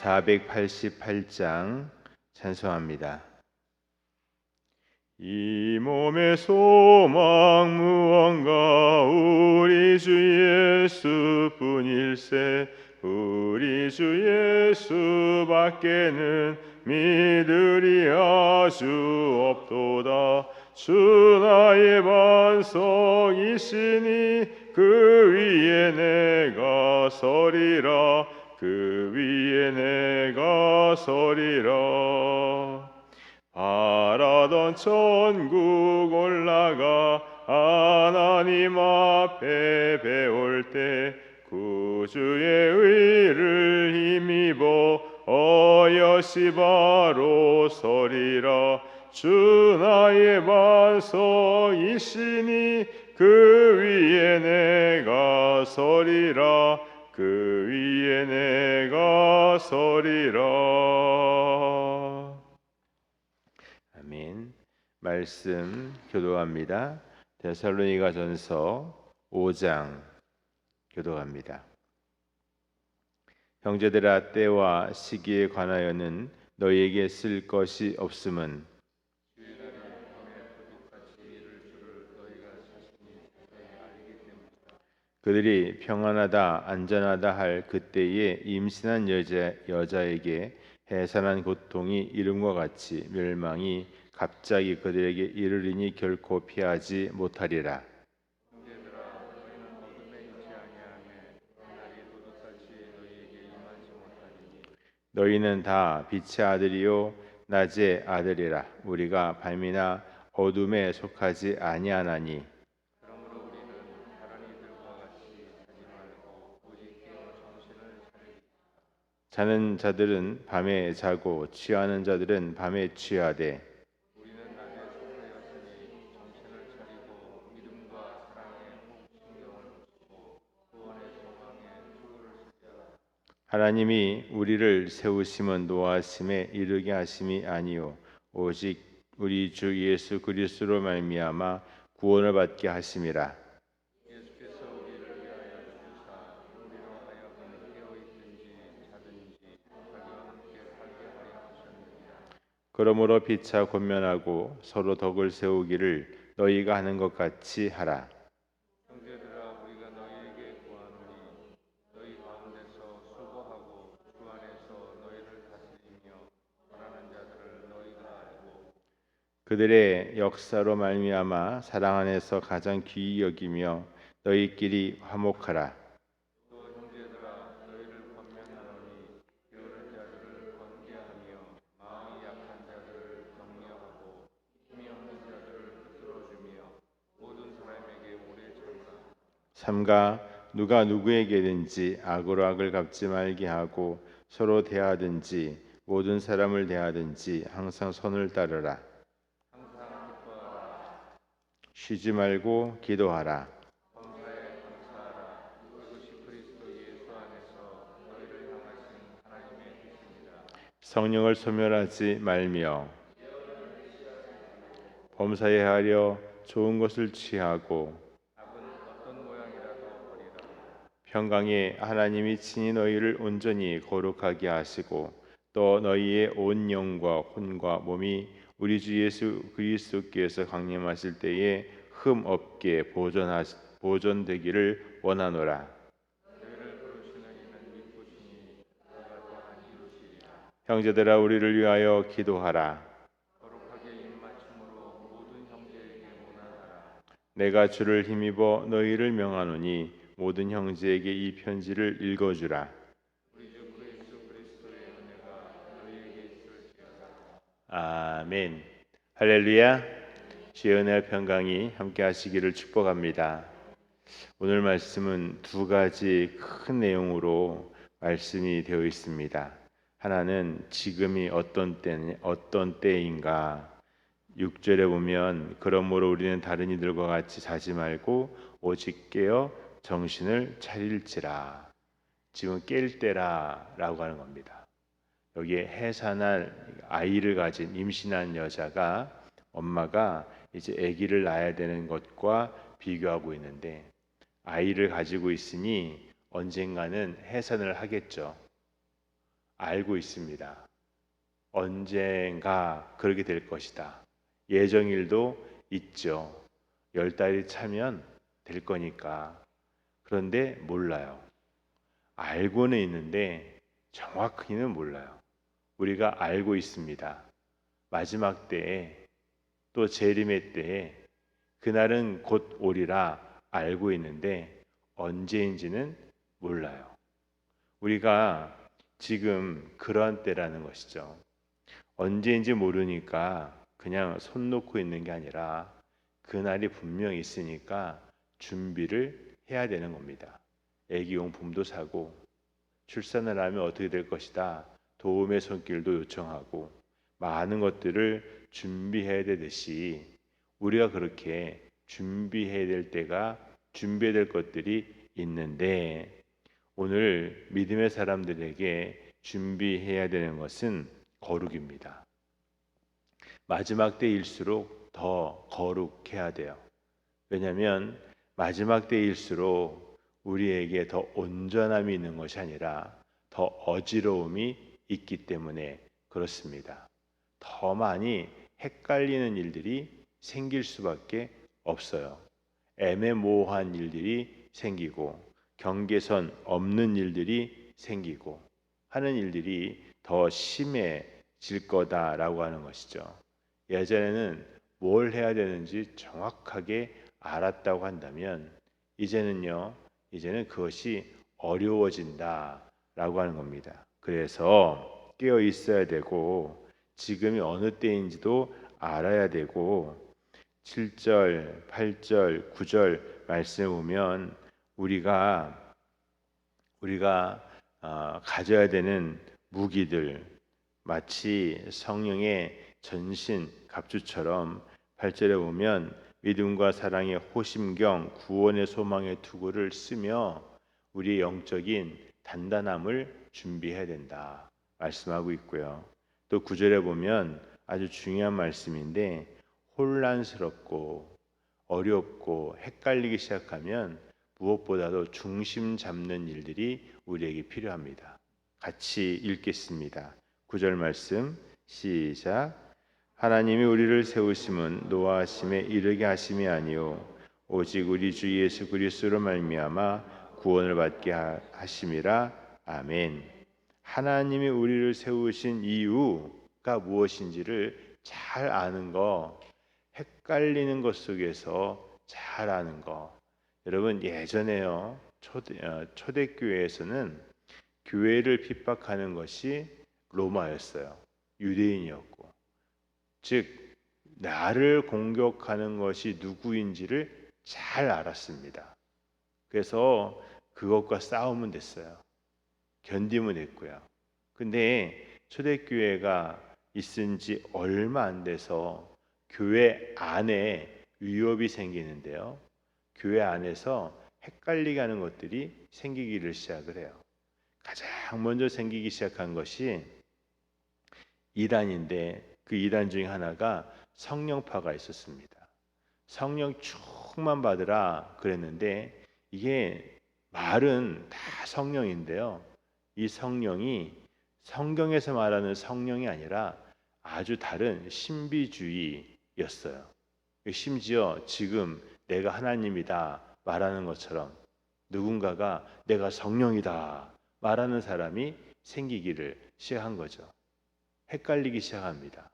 488장 찬송합니다. 이 몸의 소망 무언가 우리 주 예수뿐일세. 우리 주 예수밖에는 믿으리 아주 없도다. 주 나의 반석이시니 그 위에 내가 서리라. 그 위에 내가 서리라. 바라던 천국 올라가 하나님 앞에 배울 때 구주의 의를 힘입어 어여시 바로 서리라. 주 나의 반석이시니 그 위에 내가 서리라. 그 위에 내가 서리라. 아멘. 말씀 교도합니다. 데살로니가전서 5장 교도합니다. 형제들아, 때와 시기에 관하여는 너희에게 쓸 것이 없음은 그들이 평안하다 안전하다 할 그때에 임신한 여자에게 해산한 고통이 이름과 같이 멸망이 갑자기 그들에게 이르리니 결코 피하지 못하리라. 너희는 다 빛의 아들이요 낮의 아들이라. 우리가 밤이나 어둠에 속하지 아니하나니 자는 자들은 밤에 자고 취하는 자들은 밤에 취하되 하나님이 우리를 세우심은 노하심에 이르게 하심이 아니요 오직 우리 주 예수 그리스도로 말미암아 구원을 받게 하심이라. 그러므로 피차 권면하고 서로 덕을 세우기를 너희가 하는 것 같이 하라. 형제들아, 우리가 너희에게 구하노니 너희 가운데서 수고하고 주 안에서 너희를 다스리며 가난한 자들을 너희가 알고 그들의 역사로 말미암아 사랑 안에서 가장 귀히 여기며 너희끼리 화목하라. 또 형제들아, 너희를 권면하노니 게으른 자들을 권계하며 마음이 약한 자들을 격려하고 힘이 없는 자들을 붙들어주며 모든 사람에게 오래 참으라. 삼가 누가 누구에게든지 악으로 악을 갚지 말게 하고 서로 대하든지 모든 사람을 대하든지 항상 선을 따르라. 항상 기뻐하라. 쉬지 말고 기도하라. 범사에 감사하라. 이것이 그리스도 예수 안에서 너희를 향하신 하나님의 뜻입니다. 성령을 소멸하지 말며 범사에 하려 좋은 것을 취하고 악은 어떤 모양이라도 버리라. 평강에 하나님이 친히 너희를 온전히 거룩하게 하시고 또 너희의 온 영과 혼과 몸이 우리 주 예수 그리스도께서 강림하실 때에 흠 없게 보존되기를 원하노라. 너희를 부르시는 이는 미쁘시니 너희가 또한 이루시리라. 형제들아, 우리를 위하여 기도하라. 거룩하게 입맞춤으로 모든 형제에게 문안하라. 내가 주를 힘입어 너희를 명하노니 모든 형제에게 이 편지를 읽어주라. 우리 주 예수 그리스도의 은혜가 너희에게 있을지어다. 아멘. 할렐루야. 주의 은혜와 평강이 함께 하시기를 축복합니다. 오늘 말씀은 두 가지 큰 내용으로 말씀이 되어 있습니다. 하나는 지금이 어떤 때인가. 6절에 보면 그러므로 우리는 다른 이들과 같이 자지 말고 오직 깨어 정신을 차릴지라. 지금 깰 때라 라고 하는 겁니다. 여기에 해산할 아이를 가진 임신한 여자가 엄마가 이제 아기를 낳아야 되는 것과 비교하고 있는데 아이를 가지고 있으니 언젠가는 해산을 하겠죠. 알고 있습니다. 언젠가 그렇게 될 것이다. 예정일도 있죠. 10달이 차면 될 거니까. 그런데 몰라요. 알고는 있는데 정확히는 몰라요. 우리가 알고 있습니다. 마지막 때에 또 재림의 때에 그날은 곧 오리라 알고 있는데 언제인지는 몰라요. 우리가 지금 그러한 때라는 것이죠. 언제인지 모르니까 그냥 손 놓고 있는 게 아니라 그날이 분명히 있으니까 준비를 해야 되는 겁니다. 애기용품도 사고 출산을 하면 어떻게 될 것이다. 도움의 손길도 요청하고 많은 것들을 준비해야 되듯이 우리가 그렇게 준비해야 될 때가 준비해야 될 것들이 있는데 오늘 믿음의 사람들에게 준비해야 되는 것은 거룩입니다. 마지막 때일수록 더 거룩해야 돼요. 왜냐하면 마지막 때일수록 우리에게 더 온전함이 있는 것이 아니라 더 어지러움이 있기 때문에 그렇습니다. 더 많이 헷갈리는 일들이 생길 수밖에 없어요. 애매모호한 일들이 생기고 경계선 없는 일들이 생기고 하는 일들이 더 심해질 거다라고 하는 것이죠. 예전에는 뭘 해야 되는지 정확하게 알았다고 한다면 이제는 그것이 어려워진다라고 하는 겁니다. 그래서 깨어 있어야 되고 지금이 어느 때인지도 알아야 되고 7절, 8절, 9절 말씀을 보면 우리가 가져야 되는 무기들 마치 성령의 전신 갑주처럼 8절에 보면 믿음과 사랑의 호심경 구원의 소망의 투구를 쓰며 우리의 영적인 단단함을 준비해야 된다 말씀하고 있고요. 또 9절에 보면 아주 중요한 말씀인데 혼란스럽고 어렵고 헷갈리기 시작하면 무엇보다도 중심 잡는 일들이 우리에게 필요합니다. 같이 읽겠습니다. 9절 말씀 시작. 하나님이 우리를 세우심은 노하심에 이르게 하심이 아니요 오직 우리 주 예수 그리스도로 말미암아 구원을 받게 하심이라. 아멘. 하나님이 우리를 세우신 이유가 무엇인지를 잘 아는 거, 헷갈리는 것 속에서 잘 아는 거. 여러분 예전에요 초대교회에서는 교회를 핍박하는 것이 로마였어요. 유대인이었고 즉 나를 공격하는 것이 누구인지를 잘 알았습니다. 그래서 그것과 싸우면 됐어요. 견디면 됐고요. 근데 초대교회가 있은 지 얼마 안 돼서 교회 안에 위협이 생기는데요. 교회 안에서 헷갈리게 하는 것들이 생기기를 시작을 해요. 가장 먼저 생기기 시작한 것이 이단인데 그 이단 중에 하나가 성령파가 있었습니다. 성령 충만 받으라 그랬는데 이게 말은 다 성령인데요. 이 성령이 성경에서 말하는 성령이 아니라 아주 다른 신비주의였어요. 심지어 지금 내가 하나님이다 말하는 것처럼 누군가가 내가 성령이다 말하는 사람이 생기기를 시작한 거죠. 헷갈리기 시작합니다.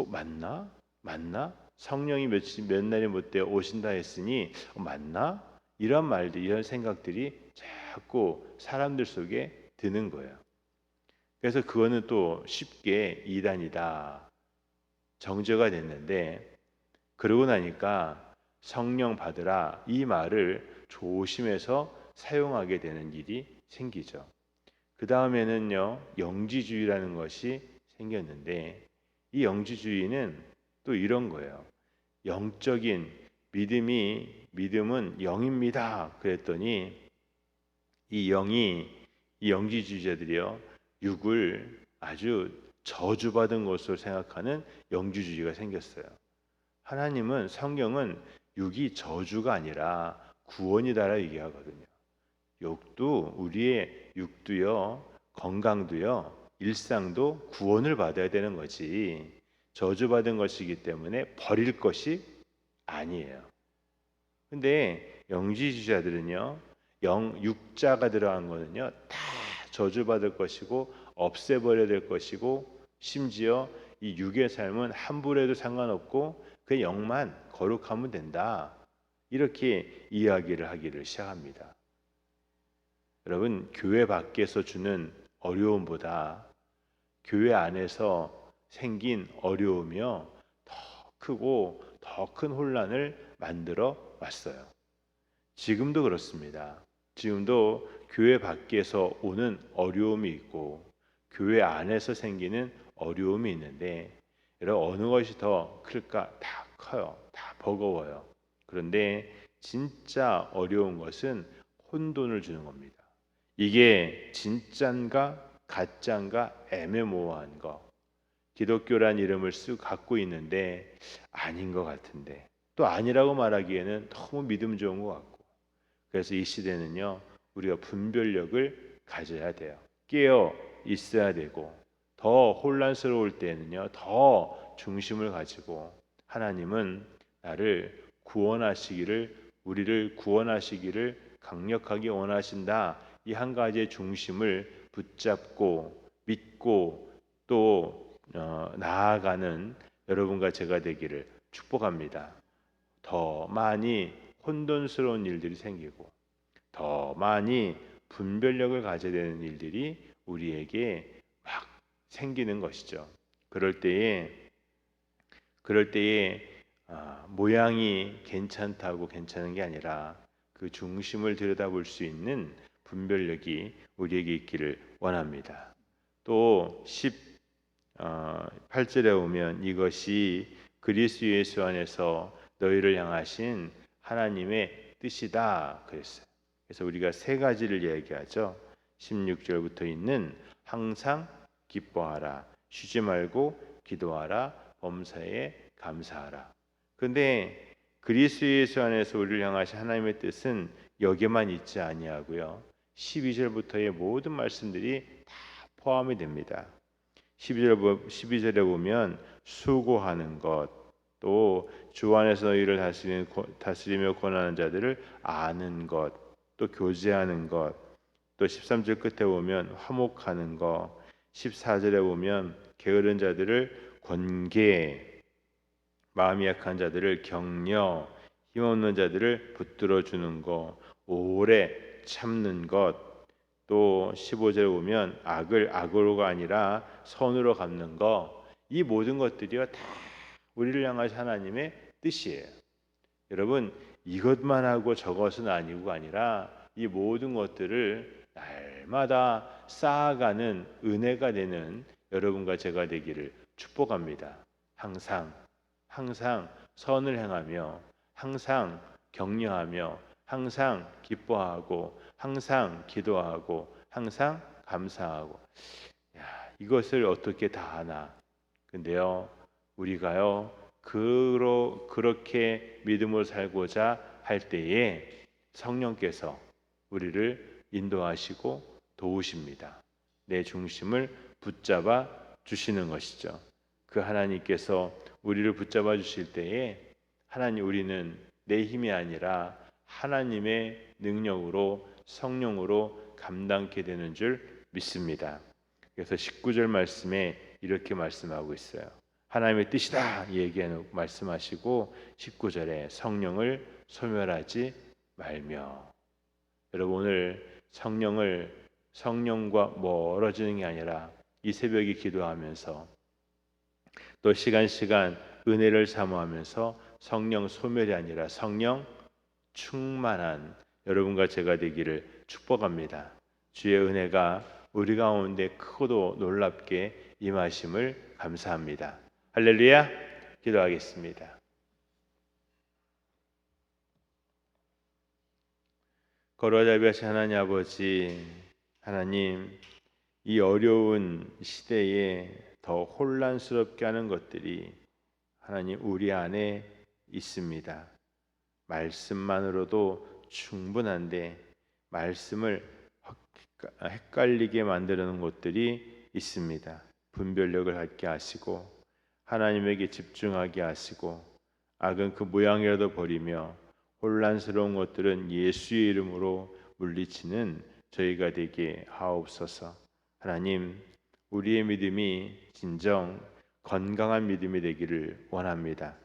맞나? 맞나? 성령이 몇 날이 못 되어 오신다 했으니 맞나? 이런 말들, 이런 생각들이 자꾸 사람들 속에 드는 거예요. 그래서 그거는 또 쉽게 이단이다 정죄가 됐는데 그러고 나니까 성령 받으라 이 말을 조심해서 사용하게 되는 일이 생기죠. 그 다음에는요 영지주의라는 것이 생겼는데 이 영지주의는 또 이런 거예요. 영적인 믿음은 영입니다. 그랬더니 이 영지주의자들이요 육을 아주 저주받은 것으로 생각하는 영지주의가 생겼어요. 하나님은 성경은 육이 저주가 아니라 구원이다라 얘기하거든요. 우리의 육도요 건강도요, 일상도 구원을 받아야 되는 거지 저주받은 것이기 때문에 버릴 것이 아니에요. 근데 영지주의자들은요, 육자가 들어간 거는요 다 저주받을 것이고 없애버려야 될 것이고, 심지어 이 육의 삶은 함부로 해도 상관없고 그 영만 거룩하면 된다, 이렇게 이야기를 하기를 시작합니다. 여러분, 교회 밖에서 주는 어려움보다 교회 안에서 생긴 어려움이요 더 크고 더 큰 혼란을 만들어 왔어요. 지금도 그렇습니다. 지금도 교회 밖에서 오는 어려움이 있고 교회 안에서 생기는 어려움이 있는데, 여러분, 어느 것이 더 클까? 다 커요. 다 버거워요. 그런데 진짜 어려운 것은 혼돈을 주는 겁니다. 이게 진짠가 가짠가 애매모호한 거, 기독교란 이름을 갖고 있는데 아닌 것 같은데 또 아니라고 말하기에는 너무 믿음 좋은 것 같고, 그래서 이 시대는요 우리가 분별력을 가져야 돼요. 깨어 있어야 되고, 더 혼란스러울 때는요 더 중심을 가지고, 하나님은 나를 구원하시기를, 우리를 구원하시기를 강력하게 원하신다, 이 한 가지의 중심을 붙잡고 믿고 또 나아가는 여러분과 제가 되기를 축복합니다. 더 많이 혼돈스러운 일들이 생기고 더 많이 분별력을 가져야 되는 일들이 우리에게 막 생기는 것이죠. 그럴 때에 모양이 괜찮다고 괜찮은 게 아니라 그 중심을 들여다볼 수 있는 분별력이 우리에게 있기를 원합니다. 또 18절에 오면 이것이 그리스도 예수 안에서 너희를 향하신 하나님의 뜻이다 그랬어요. 그래서 우리가 세 가지를 얘기하죠. 16절부터 있는 항상 기뻐하라, 쉬지 말고 기도하라, 범사에 감사하라. 근데 그리스도 예수 안에서 우리를 향하신 하나님의 뜻은 여기에만 있지 아니하고요, 12절부터의 모든 말씀들이 다 포함이 됩니다. 12절에 보면 수고하는 것, 또 주 안에서 너희를 다스리며 권하는 자들을 아는 것, 또 교제하는 것, 또 13절 끝에 보면 화목하는 것, 14절에 보면 게으른 자들을 권계, 마음이 약한 자들을 격려, 힘없는 자들을 붙들어 주는 것, 오래 참는 것, 또 15절에 보면 악을 악으로가 아니라 선으로 갚는 것, 이 모든 것들이요 다 우리를 향하신 하나님의 뜻이에요. 여러분, 이것만 하고 저것은 아니고가 아니라 이 모든 것들을 날마다 쌓아가는 은혜가 되는 여러분과 제가 되기를 축복합니다. 항상 선을 행하며, 항상 격려하며, 항상 기뻐하고, 항상 기도하고, 항상 감사하고. 이것을 어떻게 다 하나? 근데요, 우리가요 그렇게 믿음으로 살고자 할 때에 성령께서 우리를 인도하시고 도우십니다. 내 중심을 붙잡아 주시는 것이죠. 그 하나님께서 우리를 붙잡아 주실 때에 우리는 내 힘이 아니라 하나님의 능력으로, 성령으로 감당케 되는 줄 믿습니다. 그래서 19절 말씀에 이렇게 말씀하고 있어요. 하나님의 뜻이다 얘기하는 말씀하시고 19절에 성령을 소멸하지 말며. 여러분, 오늘 성령과 멀어지는 게 아니라 이 새벽에 기도하면서 또 시간 은혜를 사모하면서 성령 소멸이 아니라 성령 충만한 여러분과 제가 되기를 축복합니다. 주의 은혜가 우리 가운데 크고도 놀랍게 임하심을 감사합니다. 할렐루야. 기도하겠습니다. 거룩하고 자비하신 하나님 아버지, 하나님, 이 어려운 시대에 더 혼란스럽게 하는 것들이 하나님 우리 안에 있습니다. 말씀만으로도 충분한데 말씀을 헷갈리게 만드는 것들이 있습니다. 분별력을 갖게 하시고 하나님에게 집중하게 하시고 악은 그 모양이라도 버리며 혼란스러운 것들은 예수의 이름으로 물리치는 저희가 되게 하옵소서. 하나님, 우리의 믿음이 진정 건강한 믿음이 되기를 원합니다.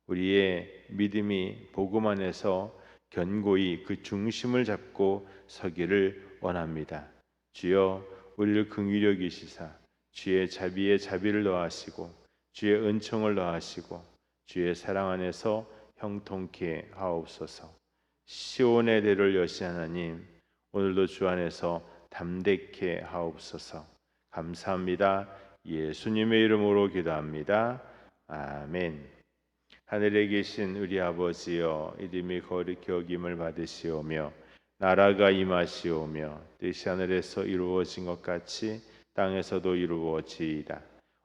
우리의 믿음이 복음 안에서 견고히 그 중심을 잡고 서기를 원합니다. 주여, 우리를 긍휼히 여기시사 주의 자비에 자비를 더하시고 주의 은총을 더하시고 주의 사랑 안에서 형통케 하옵소서. 시온의 대를 여신 하나님, 오늘도 주 안에서 담대케 하옵소서. 감사합니다. 예수님의 이름으로 기도합니다. 아멘. 하늘에 계신 우리 아버지여, 이름이 거룩히 여김을 받으시오며 나라가 임하시오며 뜻이 하늘에서 이루어진 것 같이 땅에서도 이루어지이다.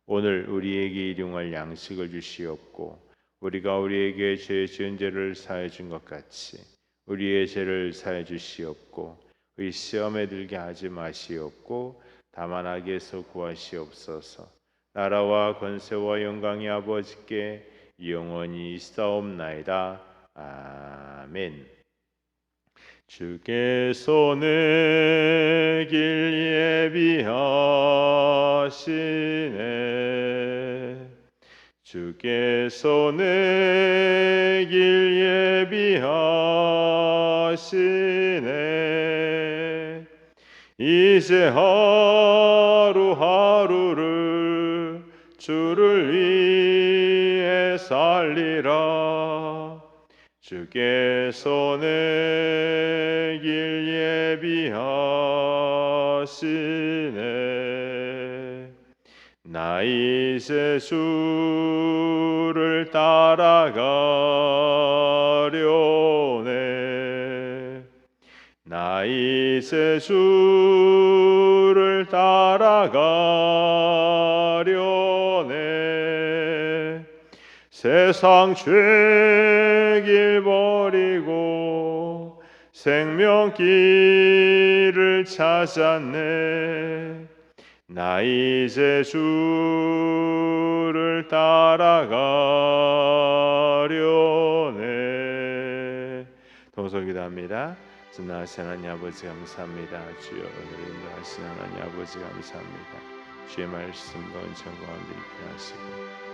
오늘 우리에게 일용할 양식을 주시옵고 우리가 우리에게 죄 지은 죄를 사해 준 것 같이 우리의 죄를 사해 주시옵고 우리 시험에 들게 하지 마시옵고 다만 악에서 구하시옵소서. 나라와 권세와 영광이 아버지께 영원히 있사옵나이다. 아멘. 주께서 내 길 예비하시네. 주께서 내 길 예비하시네. 이제 하루하루를 주를 위해 살리라. 주께서 내 길 예비하시네. 나 이제 주를 따라가려네. 나 이제 주를 따라가려네. 세상 죄길 버리고 생명길을 찾았네. 나 이제 주를 따라가려네. 동서기도합니다. 전능하신 하나님 아버지 감사합니다. 주여, 오늘 인도하신 하나님 아버지 감사합니다. 주의 말씀과 은총 가운데 있게 하시고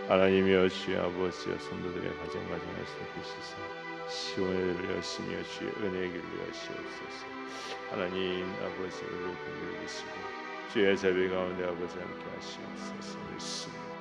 하나님이여 주의 아버지여 성도들의 가정에서 계시사 시온을 여시며 주의 은혜의 길을 여시옵소서. 하나님 아버지 우리를 긍휼히 여기시고 주의 자비 가운데 아버지 함께 하시옵소서. 믿습니다.